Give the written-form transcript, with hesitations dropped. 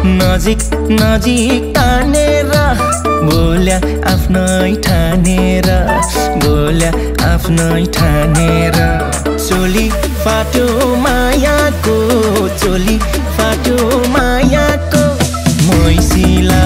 नजिक नजिक तानेर बोल्या आफ्नै ठानेर बोल्या आफ्नै ठानेर चोली फाट्यो मायाको चोली फाट्यो मायाको मैसिला